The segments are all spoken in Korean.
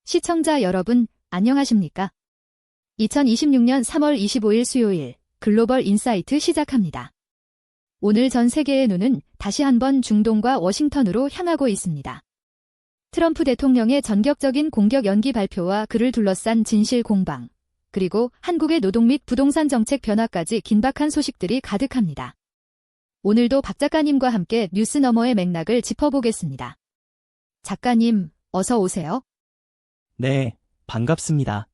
시청자 여러분, 안녕하십니까? 2026년 3월 25일 수요일 글로벌 인사이트 시작합니다. 오늘 전 세계의 눈은 다시 한번 중동과 워싱턴으로 향하고 있습니다. 트럼프 대통령의 전격적인 공격 연기 발표와 그를 둘러싼 진실 공방, 그리고 한국의 노동 및 부동산 정책 변화까지 긴박한 소식들이 가득합니다. 오늘도 박 작가님과 함께 뉴스 너머의 맥락을 짚어보겠습니다. 작가님, 어서 오세요. 네, 반갑습니다.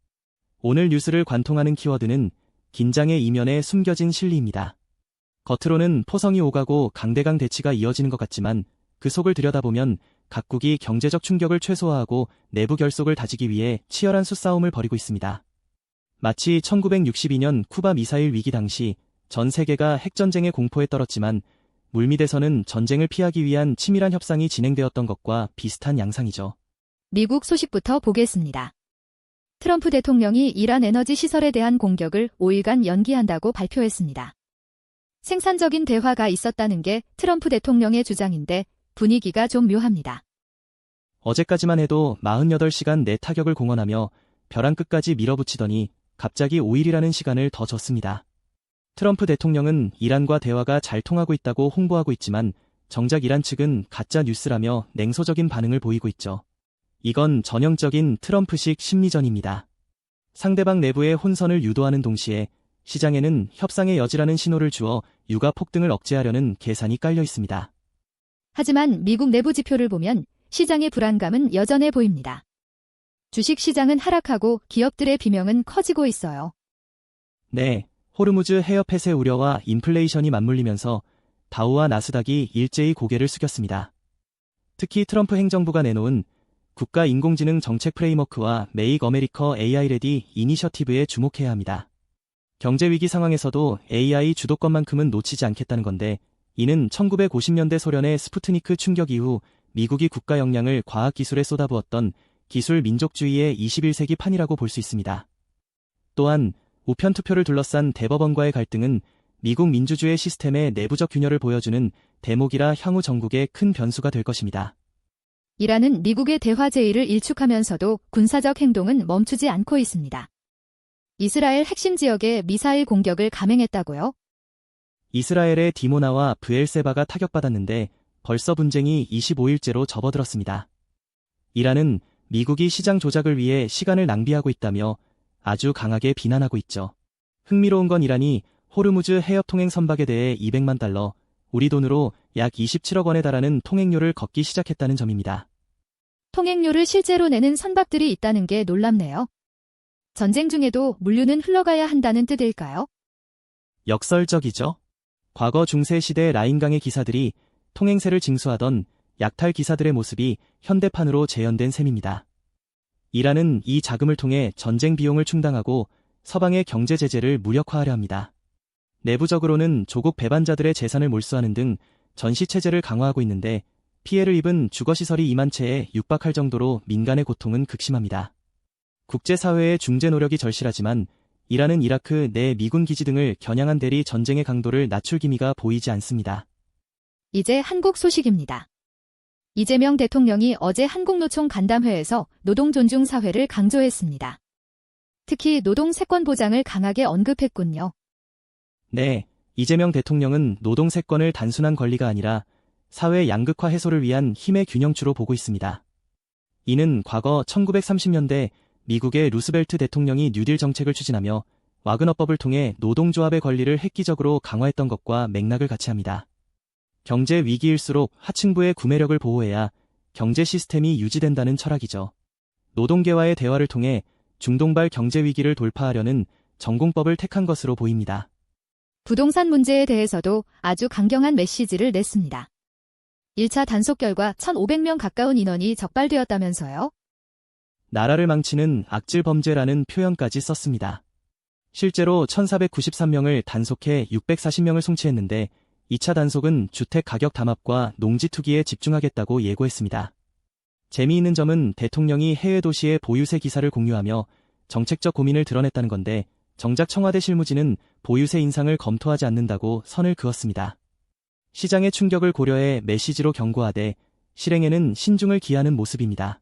오늘 뉴스를 관통하는 키워드는 긴장의 이면에 숨겨진 실리입니다. 겉으로는 포성이 오가고 강대강 대치가 이어지는 것 같지만 그 속을 들여다보면 각국이 경제적 충격을 최소화하고 내부 결속을 다지기 위해 치열한 수싸움을 벌이고 있습니다. 마치 1962년 쿠바 미사일 위기 당시 전 세계가 핵전쟁의 공포에 떨었지만 물밑에서는 전쟁을 피하기 위한 치밀한 협상이 진행되었던 것과 비슷한 양상이죠. 미국 소식부터 보겠습니다. 트럼프 대통령이 이란 에너지 시설에 대한 공격을 5일간 연기한다고 발표했습니다. 생산적인 대화가 있었다는 게 트럼프 대통령의 주장인데 분위기가 좀 묘합니다. 어제까지만 해도 48시간 내 타격을 공언하며 벼랑 끝까지 밀어붙이더니 갑자기 5일이라는 시간을 더 줬습니다. 트럼프 대통령은 이란과 대화가 잘 통하고 있다고 홍보하고 있지만 정작 이란 측은 가짜 뉴스라며 냉소적인 반응을 보이고 있죠. 이건 전형적인 트럼프식 심리전입니다. 상대방 내부의 혼선을 유도하는 동시에 시장에는 협상의 여지라는 신호를 주어 유가 폭등을 억제하려는 계산이 깔려 있습니다. 하지만 미국 내부 지표를 보면 시장의 불안감은 여전해 보입니다. 주식 시장은 하락하고 기업들의 비명은 커지고 있어요. 네, 호르무즈 해협 폐쇄 우려와 인플레이션이 맞물리면서 다우와 나스닥이 일제히 고개를 숙였습니다. 특히 트럼프 행정부가 내놓은 국가 인공지능 정책 프레임워크와 메이크 어메리커 AI 레디 이니셔티브에 주목해야 합니다. 경제위기 상황에서도 AI 주도권만큼은 놓치지 않겠다는 건데 이는 1950년대 소련의 스푸트니크 충격 이후 미국이 국가 역량을 과학기술에 쏟아부었던 기술 민족주의의 21세기 판이라고 볼 수 있습니다. 또한 우편 투표를 둘러싼 대법원과의 갈등은 미국 민주주의 시스템의 내부적 균열을 보여주는 대목이라 향후 전국에 큰 변수가 될 것입니다. 이란은 미국의 대화 제의를 일축하면서도 군사적 행동은 멈추지 않고 있습니다. 이스라엘 핵심 지역에 미사일 공격을 감행했다고요? 이스라엘의 디모나와 브엘세바가 타격받았는데 벌써 분쟁이 25일째로 접어들었습니다. 이란은 미국이 시장 조작을 위해 시간을 낭비하고 있다며 아주 강하게 비난하고 있죠. 흥미로운 건 이란이 호르무즈 해협 통행 선박에 대해 200만 달러, 우리 돈으로 약 27억 원에 달하는 통행료를 걷기 시작했다는 점입니다. 통행료를 실제로 내는 선박들이 있다는 게 놀랍네요. 전쟁 중에도 물류는 흘러가야 한다는 뜻일까요? 역설적이죠. 과거 중세시대 라인강의 기사들이 통행세를 징수하던 약탈 기사들의 모습이 현대판으로 재현된 셈입니다. 이란은 이 자금을 통해 전쟁 비용을 충당하고 서방의 경제 제재를 무력화하려 합니다. 내부적으로는 조국 배반자들의 재산을 몰수하는 등 전시체제를 강화하고 있는데 피해를 입은 주거시설이 2만 채에 육박할 정도로 민간의 고통은 극심합니다. 국제사회의 중재 노력이 절실하지만 이란은 이라크 내 미군 기지 등을 겨냥한 대리 전쟁의 강도를 낮출 기미가 보이지 않습니다. 이제 한국 소식입니다. 이재명 대통령이 어제 한국노총 간담회에서 노동존중사회를 강조했습니다. 특히 노동 세권 보장을 강하게 언급했군요. 네, 이재명 대통령은 노동 세권을 단순한 권리가 아니라 사회 양극화 해소를 위한 힘의 균형추로 보고 있습니다. 이는 과거 1930년대 미국의 루스벨트 대통령이 뉴딜 정책을 추진하며 와그너법을 통해 노동조합의 권리를 획기적으로 강화했던 것과 맥락을 같이 합니다. 경제 위기일수록 하층부의 구매력을 보호해야 경제 시스템이 유지된다는 철학이죠. 노동계와의 대화를 통해 중동발 경제 위기를 돌파하려는 전공법을 택한 것으로 보입니다. 부동산 문제에 대해서도 아주 강경한 메시지를 냈습니다. 1차 단속 결과 1,500명 가까운 인원이 적발되었다면서요? 나라를 망치는 악질 범죄라는 표현까지 썼습니다. 실제로 1,493명을 단속해 640명을 송치했는데 2차 단속은 주택 가격 담합과 농지 투기에 집중하겠다고 예고했습니다. 재미있는 점은 대통령이 해외 도시의 보유세 기사를 공유하며 정책적 고민을 드러냈다는 건데 정작 청와대 실무진은 보유세 인상을 검토하지 않는다고 선을 그었습니다. 시장의 충격을 고려해 메시지로 경고하되 실행에는 신중을 기하는 모습입니다.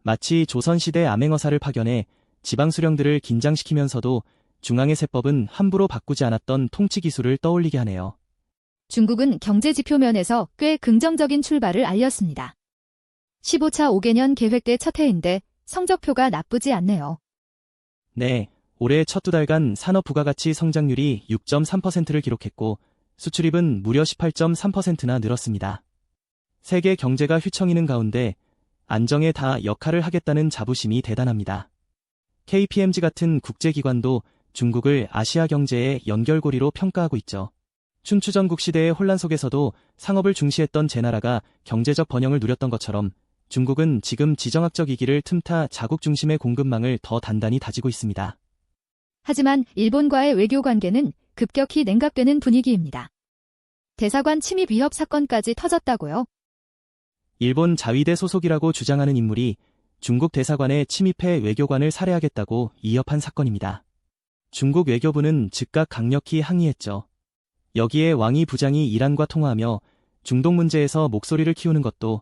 마치 조선시대 암행어사를 파견해 지방 수령들을 긴장시키면서도 중앙의 세법은 함부로 바꾸지 않았던 통치 기술을 떠올리게 하네요. 중국은 경제 지표 면에서 꽤 긍정적인 출발을 알렸습니다. 15차 5개년 계획 때 첫 해인데 성적표가 나쁘지 않네요. 네, 올해 첫 두 달간 산업 부가가치 성장률이 6.3%를 기록했고 수출입은 무려 18.3%나 늘었습니다. 세계 경제가 휘청이는 가운데 안정에 다 역할을 하겠다는 자부심이 대단합니다. KPMG 같은 국제기관도 중국을 아시아 경제의 연결고리로 평가하고 있죠. 춘추전국 시대의 혼란 속에서도 상업을 중시했던 제나라가 경제적 번영을 누렸던 것처럼 중국은 지금 지정학적 위기를 틈타 자국 중심의 공급망을 더 단단히 다지고 있습니다. 하지만 일본과의 외교 관계는 급격히 냉각되는 분위기입니다. 대사관 침입 위협 사건까지 터졌다고요? 일본 자위대 소속이라고 주장하는 인물이 중국 대사관에 침입해 외교관을 살해하겠다고 이협한 사건입니다. 중국 외교부는 즉각 강력히 항의했죠. 여기에 왕이 부장이 이란과 통화하며 중동 문제에서 목소리를 키우는 것도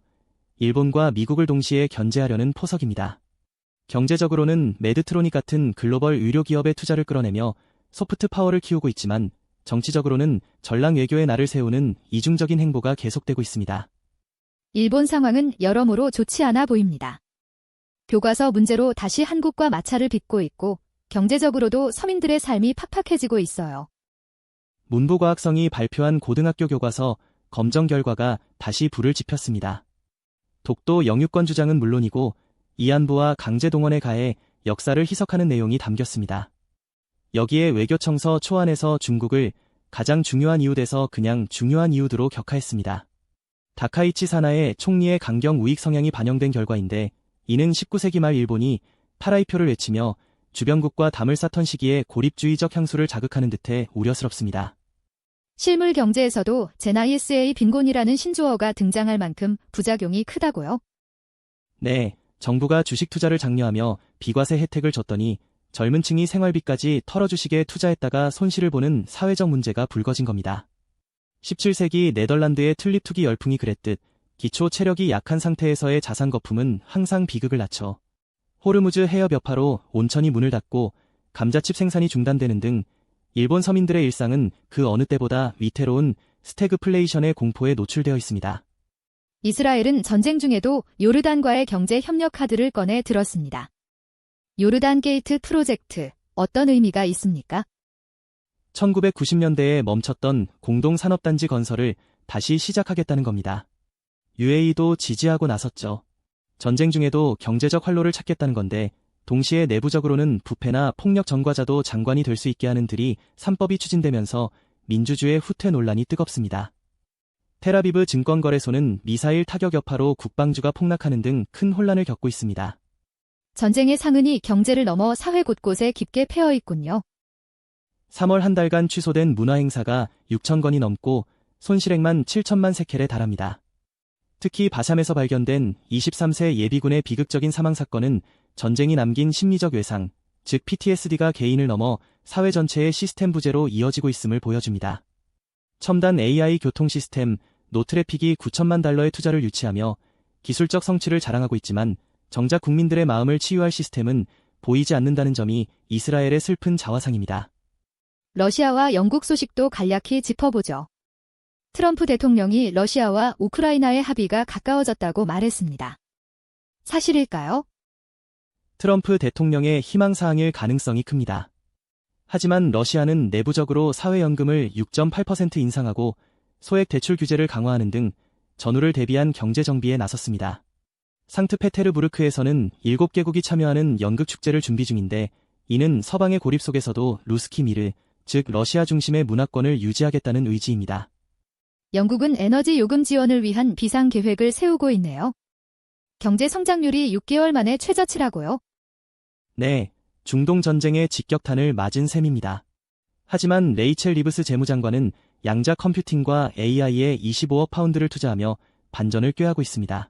일본과 미국을 동시에 견제하려는 포석입니다. 경제적으로는 메드트로닉 같은 글로벌 의료기업의 투자를 끌어내며 소프트 파워를 키우고 있지만 정치적으로는 전랑 외교의 날을 세우는 이중적인 행보가 계속되고 있습니다. 일본 상황은 여러모로 좋지 않아 보입니다. 교과서 문제로 다시 한국과 마찰을 빚고 있고 경제적으로도 서민들의 삶이 팍팍해지고 있어요. 문부과학성이 발표한 고등학교 교과서 검정 결과가 다시 불을 지폈습니다. 독도 영유권 주장은 물론이고 이안부와 강제동원에 가해 역사를 희석하는 내용이 담겼습니다. 여기에 외교청서 초안에서 중국을 가장 중요한 이웃에서 그냥 중요한 이웃으로 격하했습니다. 다카이치 사나의 총리의 강경 우익 성향이 반영된 결과인데 이는 19세기 말 일본이 파라이표를 외치며 주변국과 담을 쌓던 시기에 고립주의적 향수를 자극하는 듯해 우려스럽습니다. 실물 경제에서도 제나이스A 빈곤이라는 신조어가 등장할 만큼 부작용이 크다고요? 네, 정부가 주식 투자를 장려하며 비과세 혜택을 줬더니 젊은 층이 생활비까지 털어주식에 투자했다가 손실을 보는 사회적 문제가 불거진 겁니다. 17세기 네덜란드의 튤립 투기 열풍이 그랬듯 기초 체력이 약한 상태에서의 자산 거품은 항상 비극을 낳죠. 호르무즈 해협 여파로 온천이 문을 닫고 감자칩 생산이 중단되는 등 일본 서민들의 일상은 그 어느 때보다 위태로운 스태그플레이션의 공포에 노출되어 있습니다. 이스라엘은 전쟁 중에도 요르단과의 경제 협력 카드를 꺼내 들었습니다. 요르단 게이트 프로젝트, 어떤 의미가 있습니까? 1990년대에 멈췄던 공동산업단지 건설을 다시 시작하겠다는 겁니다. UAE도 지지하고 나섰죠. 전쟁 중에도 경제적 활로를 찾겠다는 건데 동시에 내부적으로는 부패나 폭력 전과자도 장관이 될 수 있게 하는 들이 3법이 추진되면서 민주주의 후퇴 논란이 뜨겁습니다. 텔아비브 증권거래소는 미사일 타격 여파로 국방주가 폭락하는 등 큰 혼란을 겪고 있습니다. 전쟁의 상흔이 경제를 넘어 사회 곳곳에 깊게 패어 있군요. 3월 한 달간 취소된 문화행사가 6천 건이 넘고 손실액만 7천만 세켈에 달합니다. 특히 바샴에서 발견된 23세 예비군의 비극적인 사망 사건은 전쟁이 남긴 심리적 외상, 즉 PTSD가 개인을 넘어 사회 전체의 시스템 부재로 이어지고 있음을 보여줍니다. 첨단 AI 교통 시스템 노트래픽이 9천만 달러의 투자를 유치하며 기술적 성취를 자랑하고 있지만 정작 국민들의 마음을 치유할 시스템은 보이지 않는다는 점이 이스라엘의 슬픈 자화상입니다. 러시아와 영국 소식도 간략히 짚어보죠. 트럼프 대통령이 러시아와 우크라이나의 합의가 가까워졌다고 말했습니다. 사실일까요? 트럼프 대통령의 희망사항일 가능성이 큽니다. 하지만 러시아는 내부적으로 사회연금을 6.8% 인상하고 소액 대출 규제를 강화하는 등 전후를 대비한 경제정비에 나섰습니다. 상트페테르부르크에서는 7개국이 참여하는 연극축제를 준비 중인데 이는 서방의 고립 속에서도 루스키 미르, 즉 러시아 중심의 문화권을 유지하겠다는 의지입니다. 영국은 에너지 요금 지원을 위한 비상계획을 세우고 있네요. 경제 성장률이 6개월 만에 최저치라고요? 네, 중동 전쟁의 직격탄을 맞은 셈입니다. 하지만 레이첼 리브스 재무장관은 양자 컴퓨팅과 AI에 25억 파운드를 투자하며 반전을 꾀하고 있습니다.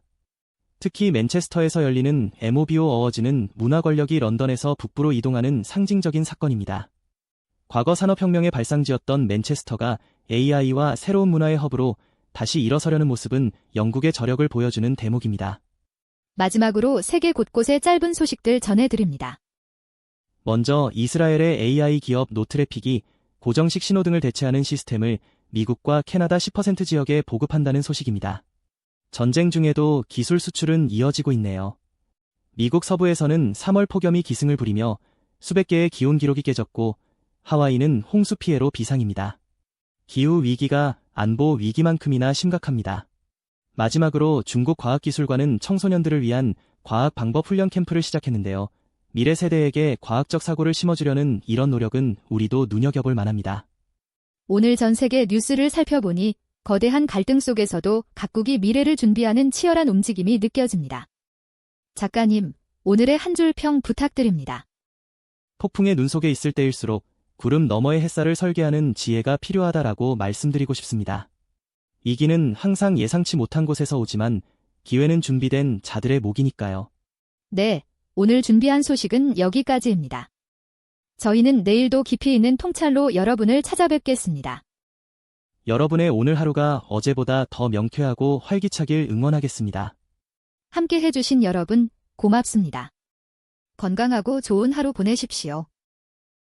특히 맨체스터에서 열리는 MOBO 어워즈는 문화 권력이 런던에서 북부로 이동하는 상징적인 사건입니다. 과거 산업혁명의 발상지였던 맨체스터가 AI와 새로운 문화의 허브로 다시 일어서려는 모습은 영국의 저력을 보여주는 대목입니다. 마지막으로 세계 곳곳의 짧은 소식들 전해드립니다. 먼저 이스라엘의 AI 기업 노트래픽이 고정식 신호등을 대체하는 시스템을 미국과 캐나다 10% 지역에 보급한다는 소식입니다. 전쟁 중에도 기술 수출은 이어지고 있네요. 미국 서부에서는 3월 폭염이 기승을 부리며 수백 개의 기온 기록이 깨졌고 하와이는 홍수 피해로 비상입니다. 기후 위기가 안보 위기만큼이나 심각합니다. 마지막으로 중국 과학기술관은 청소년들을 위한 과학 방법 훈련 캠프를 시작했는데요. 미래 세대에게 과학적 사고를 심어주려는 이런 노력은 우리도 눈여겨볼 만합니다. 오늘 전 세계 뉴스를 살펴보니 거대한 갈등 속에서도 각국이 미래를 준비하는 치열한 움직임이 느껴집니다. 작가님, 오늘의 한 줄 평 부탁드립니다. 폭풍의 눈 속에 있을 때일수록 구름 너머의 햇살을 설계하는 지혜가 필요하다라고 말씀드리고 싶습니다. 이기는 항상 예상치 못한 곳에서 오지만 기회는 준비된 자들의 몫이니까요. 네, 오늘 준비한 소식은 여기까지입니다. 저희는 내일도 깊이 있는 통찰로 여러분을 찾아뵙겠습니다. 여러분의 오늘 하루가 어제보다 더 명쾌하고 활기차길 응원하겠습니다. 함께 해주신 여러분, 고맙습니다. 건강하고 좋은 하루 보내십시오.